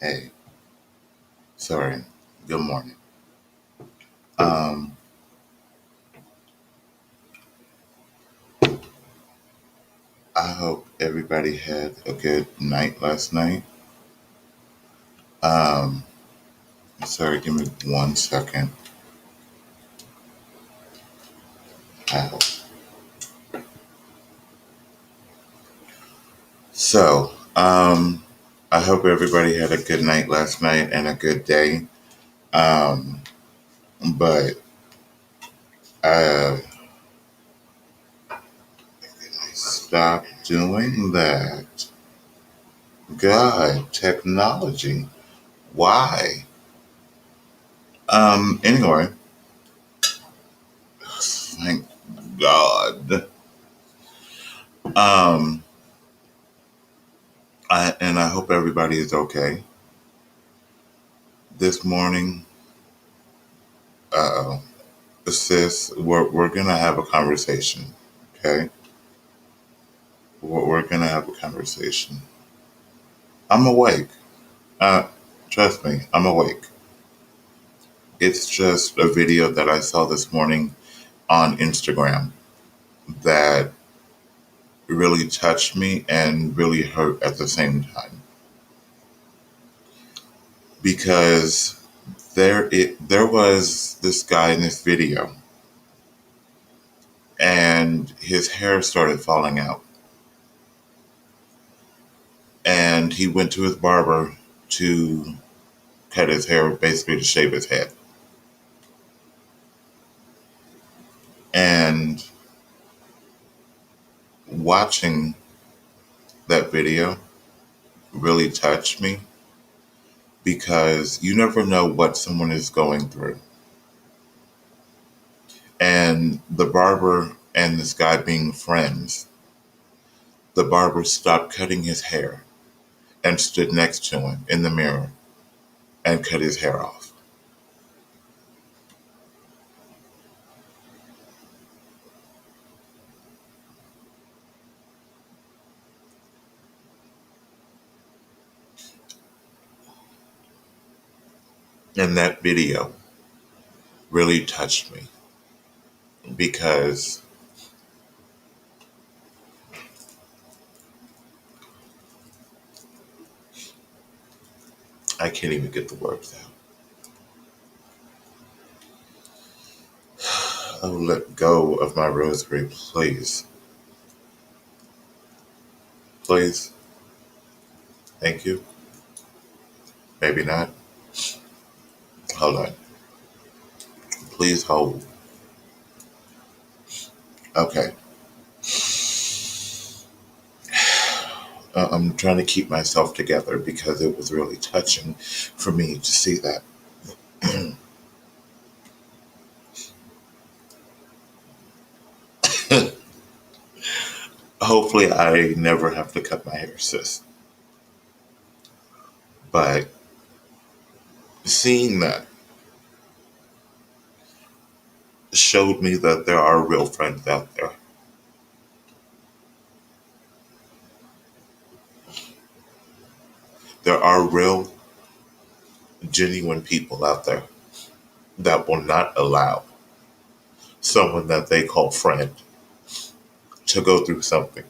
Hey, sorry. Good morning. Um, I hope everybody had a good night last night. Um, sorry, give me 1 second. Ow. So, I hope everybody had a good night last night and a good day. Um, but I stopped doing that. God, technology. Why? Anyway, thank God. Um, and I hope everybody is okay. This morning, uh, sis, we're gonna have a conversation. Okay, we're gonna have a conversation. I'm awake. Uh, Trust me, I'm awake. It's just a video that I saw this morning on Instagram that really touched me and really hurt at the same time because there was this guy in this video and his hair started falling out and he went to his barber to cut his hair, basically to shave his head. And watching that video really touched me because you never know what someone is going through. And the barber and this guy being friends, the barber stopped cutting his hair and stood next to him in the mirror and cut his hair off. And that video really touched me because I can't even get the words out. Oh, let go of my rosary, please. Please. Thank you. Maybe not. Hold on. Please hold. Okay. I'm trying to keep myself together because it was really touching for me to see that. Hopefully, I never have to cut my hair, sis. But seeing that showed me that there are real friends out there. There are real, genuine people out there that will not allow someone that they call friend to go through something.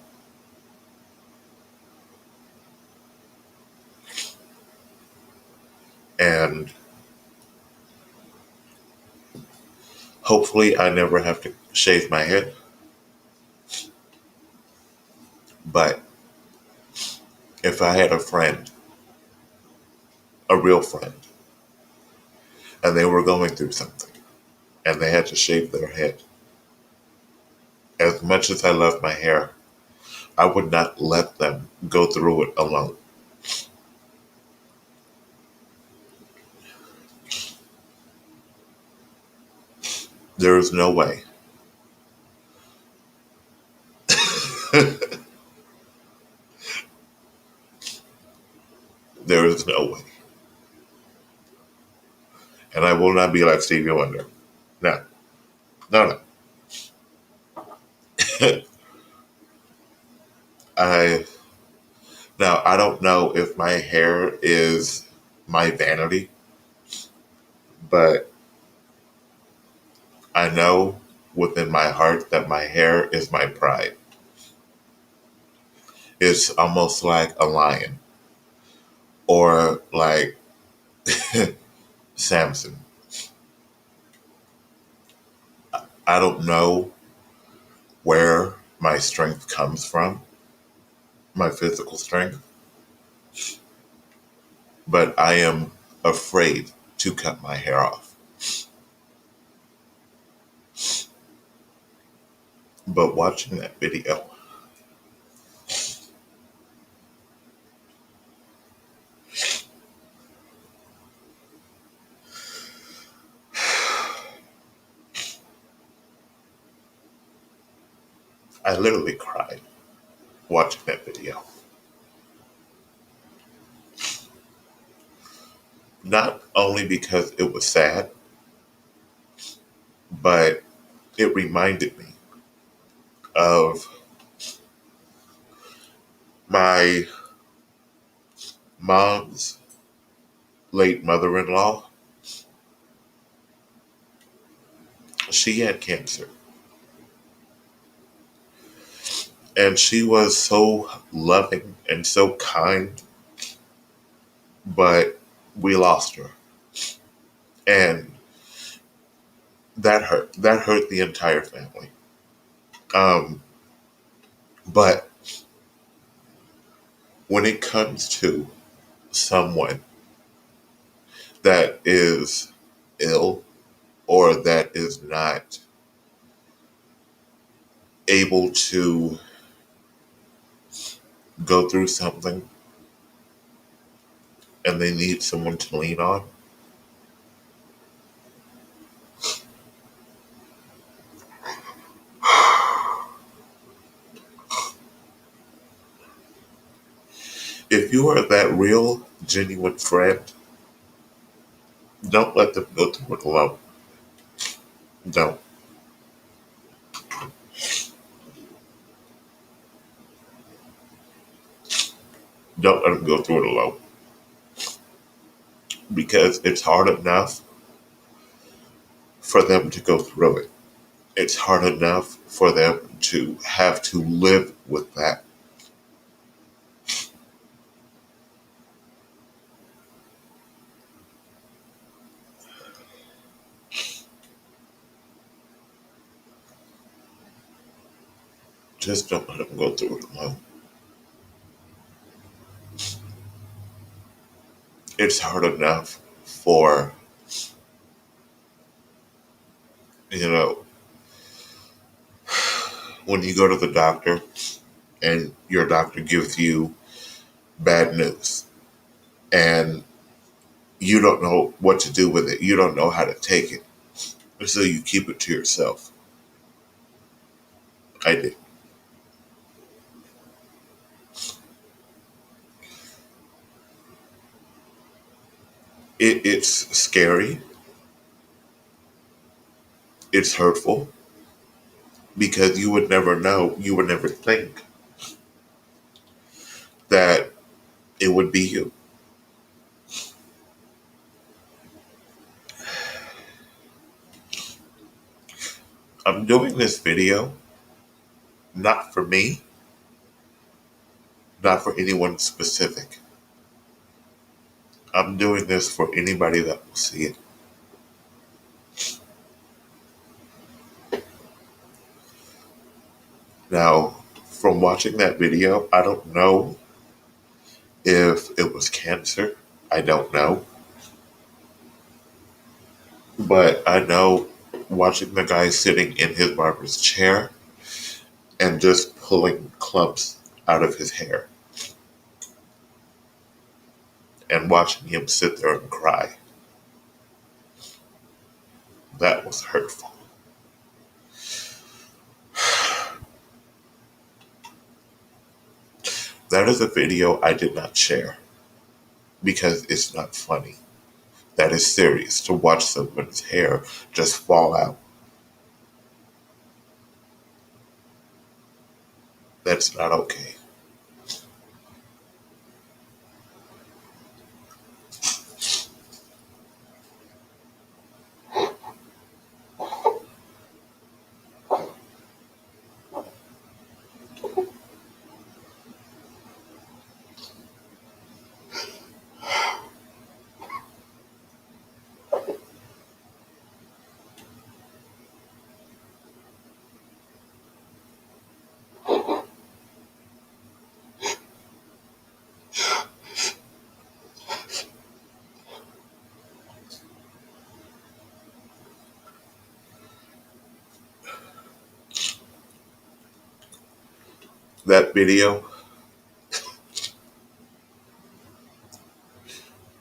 And hopefully, I never have to shave my head. But if I had a friend, a real friend, and they were going through something and they had to shave their head, as much as I love my hair, I would not let them go through it alone. There is no way. There is no way. And I will not be like Stevie Wonder. No, no, no. I Now I don't know if my hair is. my vanity, but I know within my heart that my hair is my pride. It's almost like a lion or like Samson. I don't know where my strength comes from, my physical strength, but I am afraid to cut my hair off. But watching that video, I literally cried watching that video. Not only because it was sad, but it reminded me of my mom's late mother-in-law. She had cancer, and she was so loving and so kind, but we lost her. And that hurt. That hurt the entire family. Um, but when it comes to someone that is ill or that is not able to go through something and they need someone to lean on, if you are that real, genuine friend, don't let them go through it alone. Don't. Don't let them go through it alone. Because it's hard enough for them to go through it. It's hard enough for them to have to live with that. Just don't let them go through it alone. It's hard enough for, you know, when you go to the doctor and your doctor gives you bad news and you don't know what to do with it. You don't know how to take it. So you keep it to yourself. I did. It's scary. It's hurtful because you would never know, you would never think that it would be you. I'm doing this video not for me, not for anyone specific. I'm doing this for anybody that will see it. Now, from watching that video, I don't know if it was cancer. I don't know. But I know watching the guy sitting in his barber's chair and just pulling clumps out of his hair and watching him sit there and cry, that was hurtful. That is a video I did not share because it's not funny. That is serious to watch someone's hair just fall out. That's not okay. That video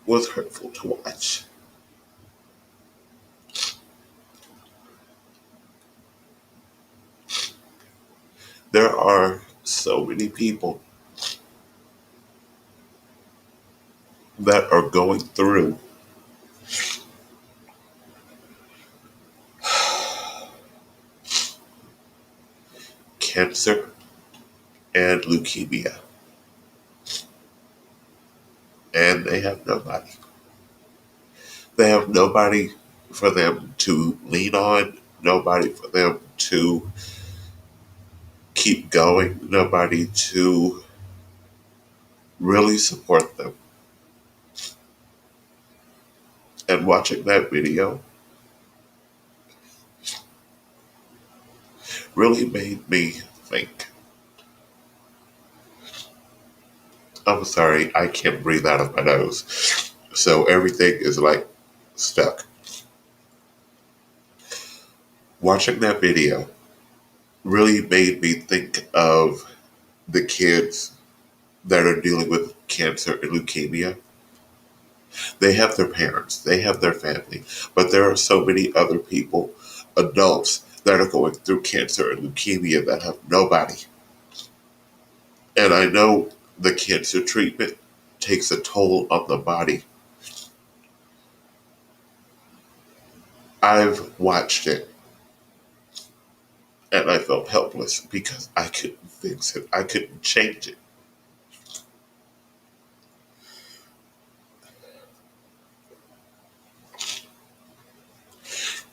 was hurtful to watch. There are so many people that are going through cancer and leukemia, and they have nobody. They have nobody for them to lean on, nobody for them to keep going, nobody to really support them. And watching that video really made me think. I'm sorry, I can't breathe out of my nose. So everything is like stuck. Watching that video really made me think of the kids that are dealing with cancer and leukemia. They have their parents, they have their family, but there are so many other people, adults, that are going through cancer and leukemia that have nobody. And I know the cancer treatment takes a toll on the body. I've watched it and I felt helpless because I couldn't fix it. I couldn't change it.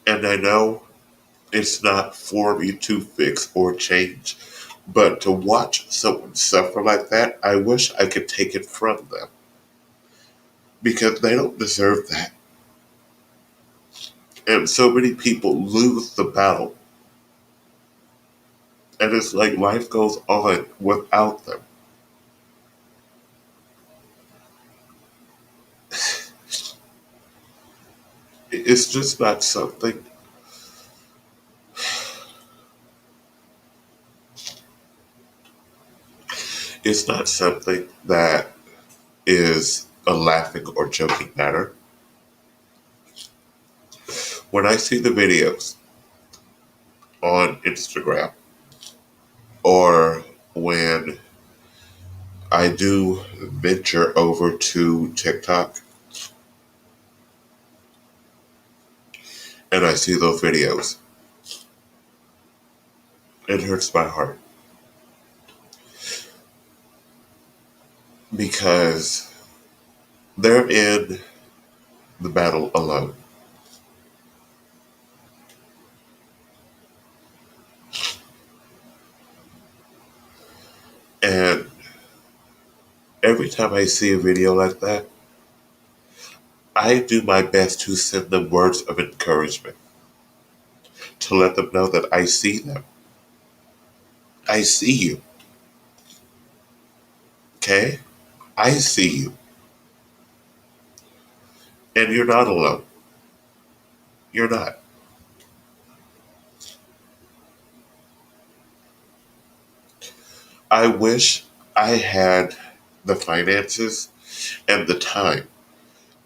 And I know it's not for me to fix or change, but to watch someone suffer like that, I wish I could take it from them because they don't deserve that. And so many people lose the battle. And it's like life goes on without them. It's just not something. It's not something that is a laughing or joking matter. When I see the videos on Instagram or when I do venture over to TikTok and I see those videos, it hurts my heart because they're in the battle alone. And every time I see a video like that, I do my best to send them words of encouragement, to let them know that I see them. I see you. Okay? I see you. And you're not alone. You're not. I wish I had the finances and the time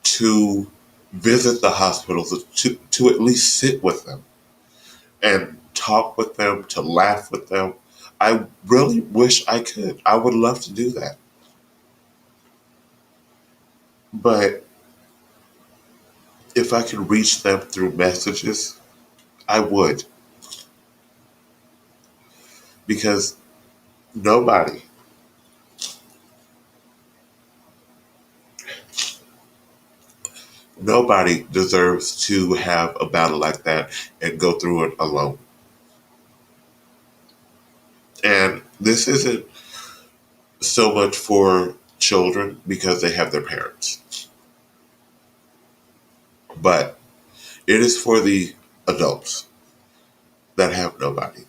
to visit the hospitals, to at least sit with them and talk with them, to laugh with them. I really wish I could. I would love to do that. But if I could reach them through messages, I would. Because nobody, nobody deserves to have a battle like that and go through it alone. And this isn't so much for children because they have their parents, but it is for the adults that have nobody.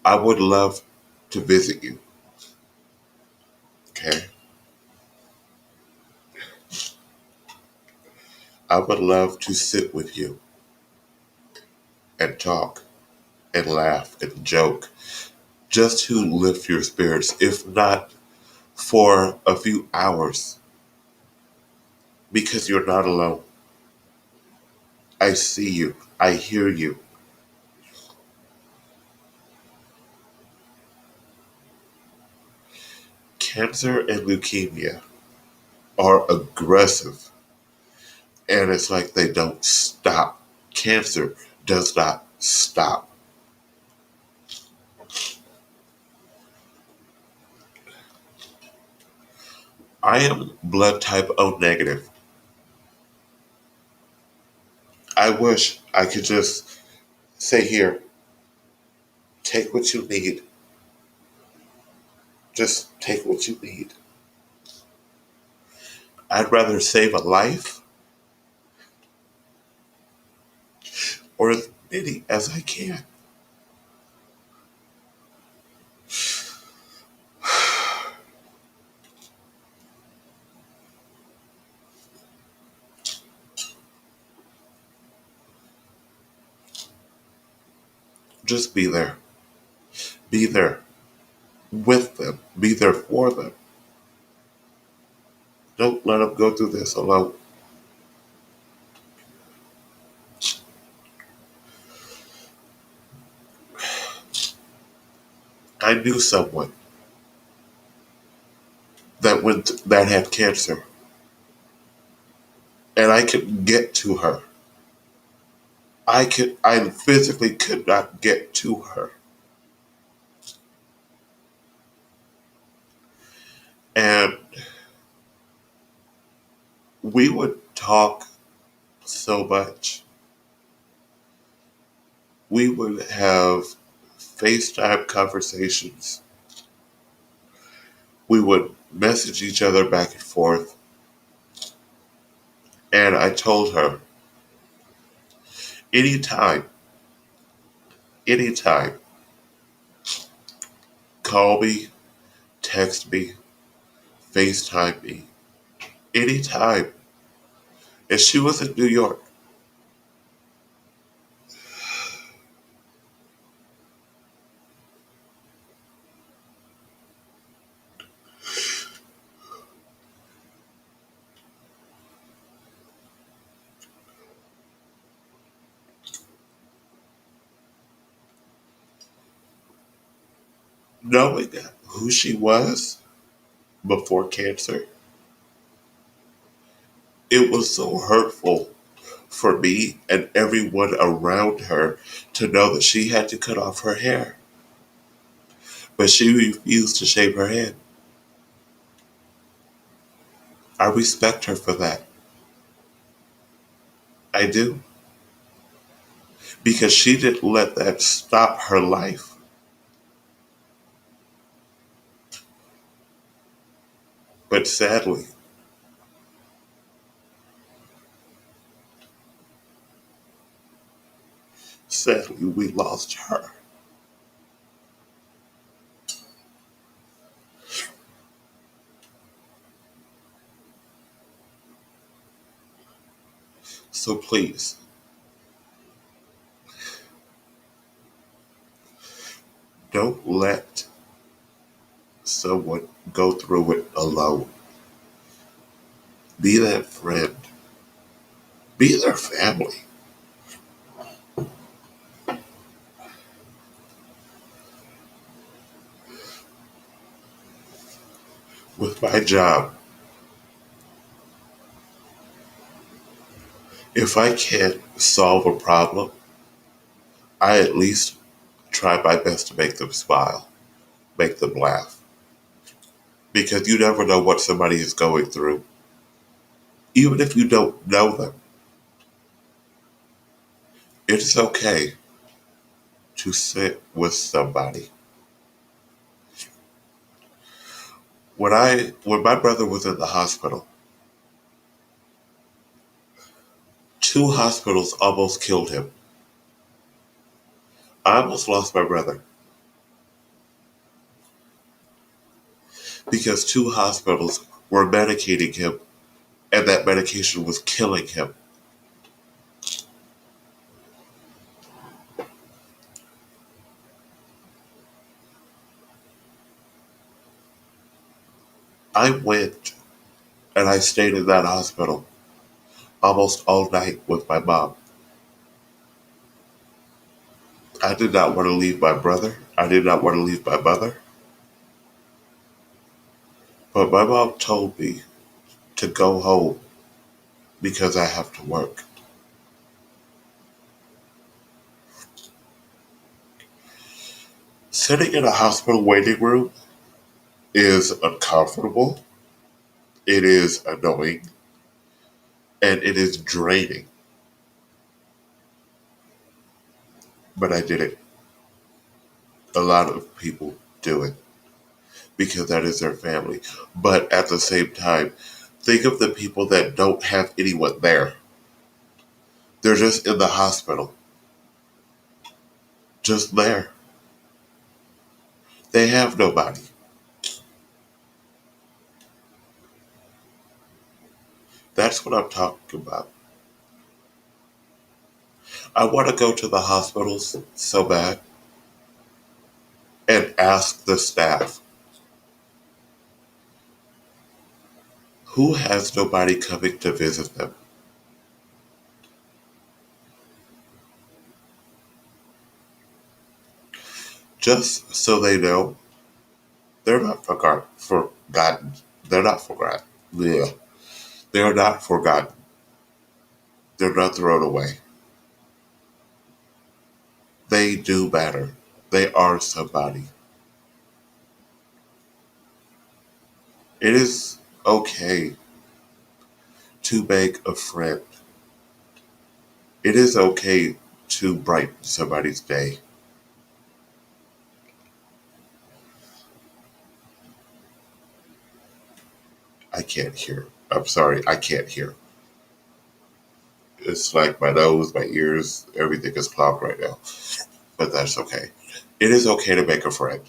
I would love to visit you. Okay. I would love to sit with you and talk and laugh and joke just to lift your spirits, if not for a few hours, because you're not alone. I see you. I hear you. Cancer and leukemia are aggressive, and it's like they don't stop. Cancer does not stop. I am blood type O negative. I wish I could just say, here, take what you need. Just take what you need. I'd rather save a life or as many as I can. Just be there. Be there with them. Be there for them. Don't let them go through this alone. I knew someone that had cancer, and I could get to her. I physically could not get to her. And we would talk so much. We would have FaceTime conversations. We would message each other back and forth. And I told her, anytime, anytime, call me, text me, FaceTime me, anytime. And she was in New York. Knowing who she was before cancer, it was so hurtful for me and everyone around her to know that she had to cut off her hair. But she refused to shave her head. I respect her for that. I do. Because she didn't let that stop her life. But sadly, we lost her. So please, don't let someone go through it alone. Be that friend. Be their family. With my job, if I can't solve a problem, I at least try my best to make them smile, make them laugh. Because you never know what somebody is going through. Even if you don't know them, it's okay to sit with somebody. When my brother was in the hospital, two hospitals almost killed him. I almost lost my brother because two hospitals were medicating him, and that medication was killing him. I went and I stayed in that hospital almost all night with my mom. I did not want to leave my brother. I did not want to leave my mother. But my mom told me to go home because I have to work. Sitting in a hospital waiting room is uncomfortable, it is annoying, and it is draining. But I did it. A lot of people do it because that is their family. But at the same time, think of the people that don't have anyone there. They're just in the hospital, just there. They have nobody. That's what I'm talking about. I want to go to the hospitals so bad and ask the staff who has nobody coming to visit them. Just so they know they're not forgotten. They're not forgotten. Yeah. They're not forgotten. They're not thrown away. They do matter. They are somebody. It is okay to make a friend. It is okay to brighten somebody's day. I can't hear. I'm sorry, I can't hear. It's like my nose, my ears, everything is clogged right now. But that's okay. It is okay to make a friend.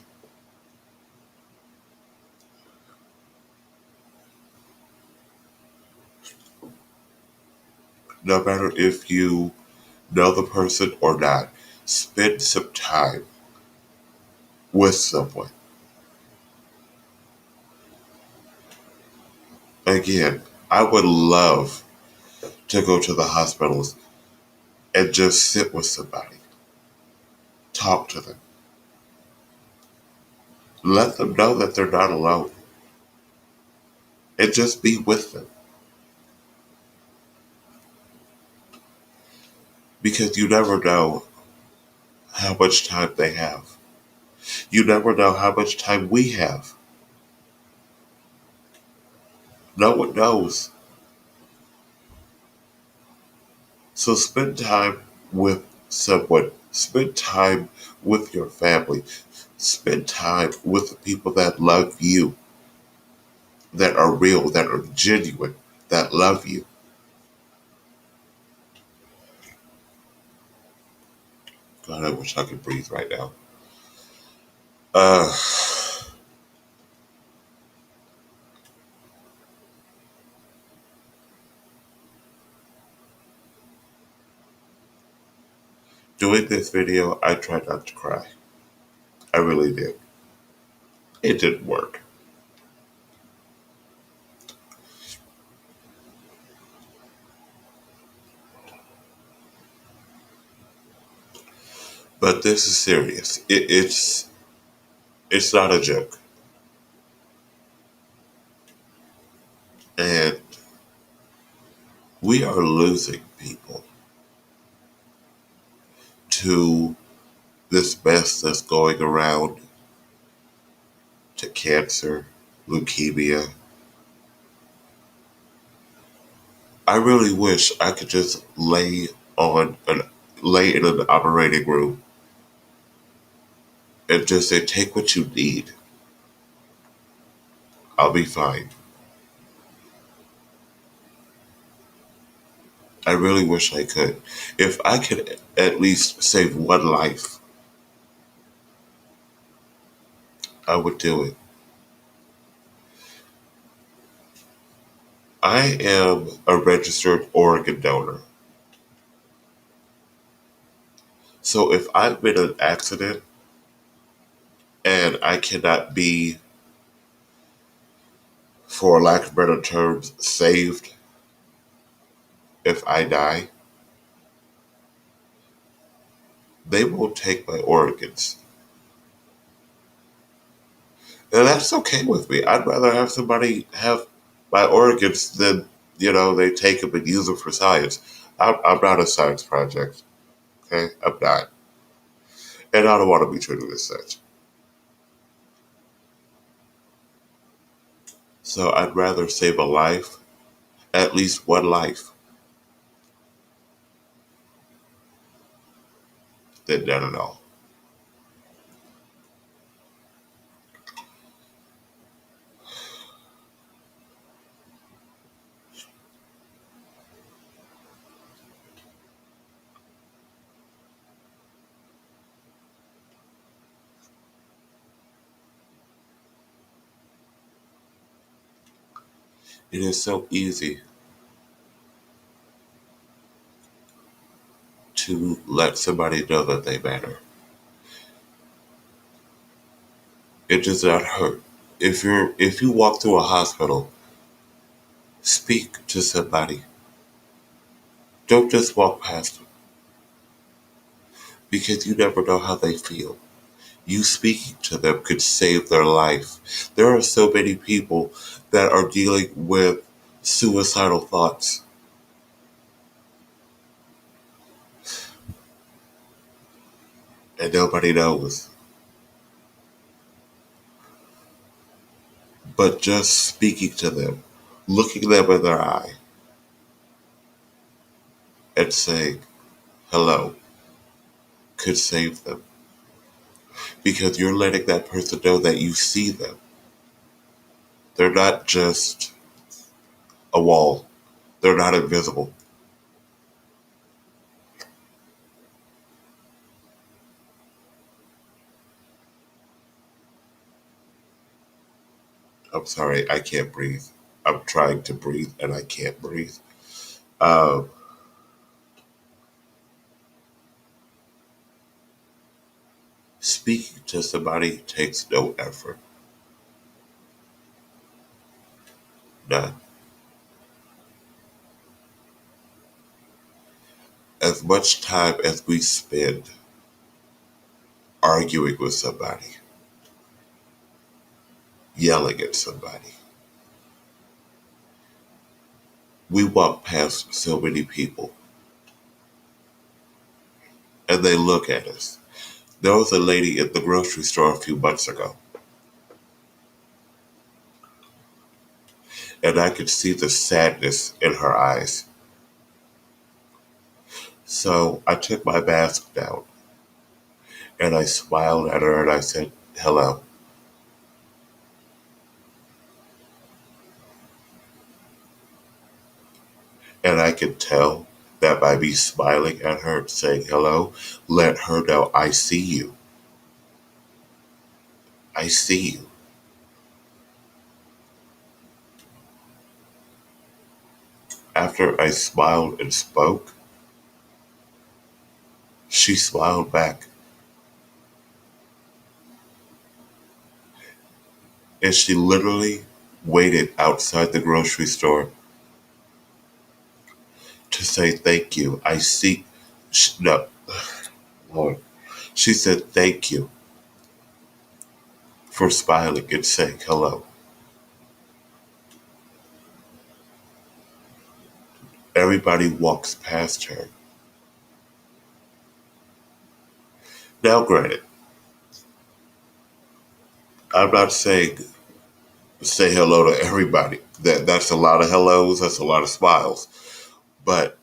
No matter if you know the person or not, spend some time with someone. Again, I would love to go to the hospitals and just sit with somebody, talk to them, let them know that they're not alone, and just be with them. Because you never know how much time they have. You never know how much time we have. No one knows. So spend time with someone. Spend time with your family. Spend time with the people that love you, that are real, that are genuine, that love you. God, I wish I could breathe right now. Uh, Doing this video, I tried not to cry. I really did. It didn't work. But this is serious. It's not a joke. And we are losing people to this mess that's going around, to cancer, leukemia. I really wish I could just lay in an operating room and just say, take what you need. I'll be fine. I really wish I could. If I could at least save one life, I would do it. I am a registered organ donor. So if I'm in an accident and I cannot be for lack of better terms, saved if I die, they won't take my organs. And that's okay with me. I'd rather have somebody have my organs than, they take them and use them for science. I'm not a science project. Okay? I'm not. And I don't want to be treated as such. So I'd rather save a life, at least one life, than none at all. It is so easy to let somebody know that they matter. It does not hurt. If you walk through a hospital, speak to somebody. Don't just walk past them because you never know how they feel. You speaking to them could save their life. There are so many people that are dealing with suicidal thoughts, and nobody knows. But just speaking to them, looking them in their eye, and saying hello could save them. Because you're letting that person know that you see them. They're not just a wall. They're not invisible. I'm sorry, I can't breathe. I'm trying to breathe and I can't breathe. Um, Speaking to somebody takes no effort. None. As much time as we spend arguing with somebody, yelling at somebody, we walk past so many people and they look at us. There was a lady at the grocery store a few months ago, and I could see the sadness in her eyes. So I took my mask down and I smiled at her and I said, hello. And I could tell that by me smiling at her and saying hello, let her know I see you. I see you. After I smiled and spoke, she smiled back. And she literally waited outside the grocery store to say thank you. I see. No, Lord. She said thank you for smiling and saying hello. Everybody walks past her. Now, granted, I'm not saying say hello to everybody. That's a lot of hellos. That's a lot of smiles. But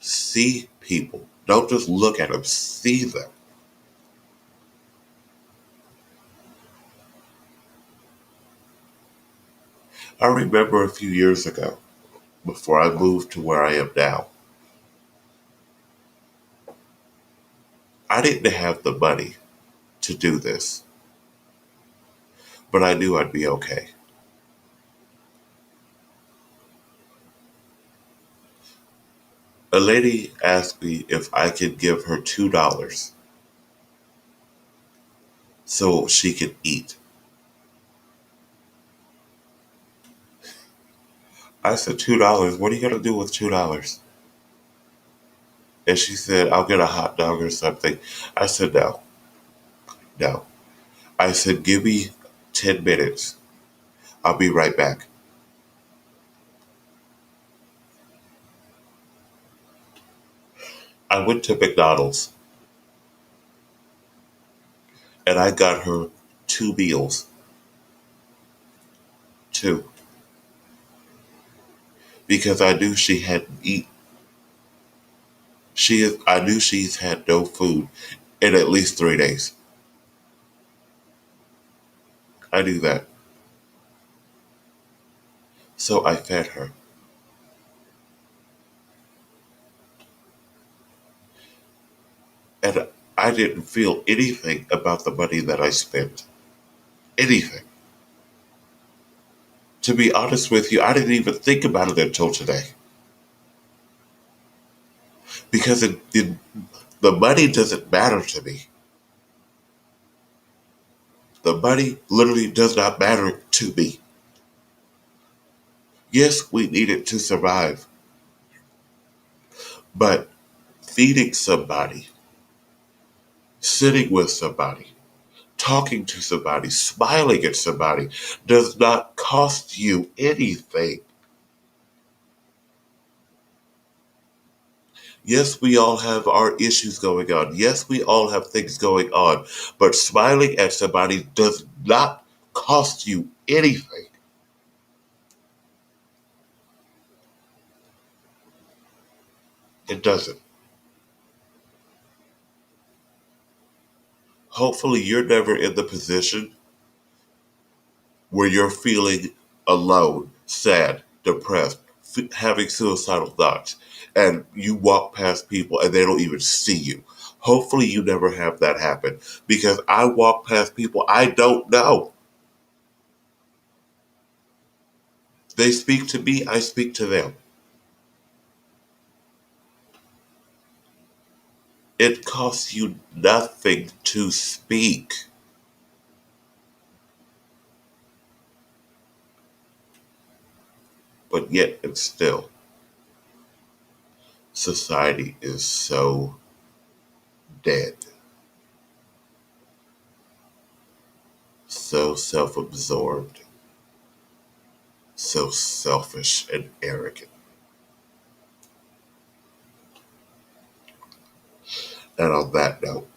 see people. Don't just look at them. See them. I remember a few years ago, before I moved to where I am now, I didn't have the money to do this, but I knew I'd be okay. A lady asked me if I could give her $2 so she could eat. I said, $2? What are you going to do with $2? And she said, I'll get a hot dog or something. I said, no, no. I said, give me 10 minutes. I'll be right back. I went to McDonald's and I got her 2 meals. Two. Because I knew she hadn't eaten. I knew she's had no food in at least 3 days. I knew that. So I fed her. And I didn't feel anything about the money that I spent. Anything. To be honest with you, I didn't even think about it until today. Because the money doesn't matter to me. The money literally does not matter to me. Yes, we need it to survive. But feeding somebody, sitting with somebody, talking to somebody, smiling at somebody does not cost you anything. Yes, we all have our issues going on. Yes, we all have things going on. But smiling at somebody does not cost you anything. It doesn't. Hopefully, you're never in the position where you're feeling alone, sad, depressed, having suicidal thoughts, and you walk past people and they don't even see you. Hopefully, you never have that happen because I walk past people I don't know. They speak to me, I speak to them. It costs you nothing to speak, but yet and still, society is so dead, so self absorbed, so selfish and arrogant. And on that note,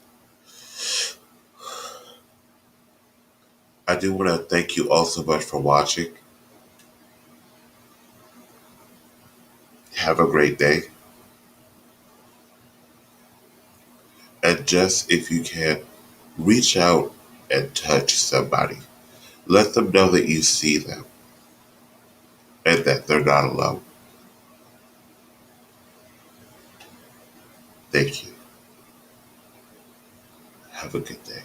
I do want to thank you all so much for watching. Have a great day. And just if you can, reach out and touch somebody. Let them know that you see them and that they're not alone. Thank you. Have a good day.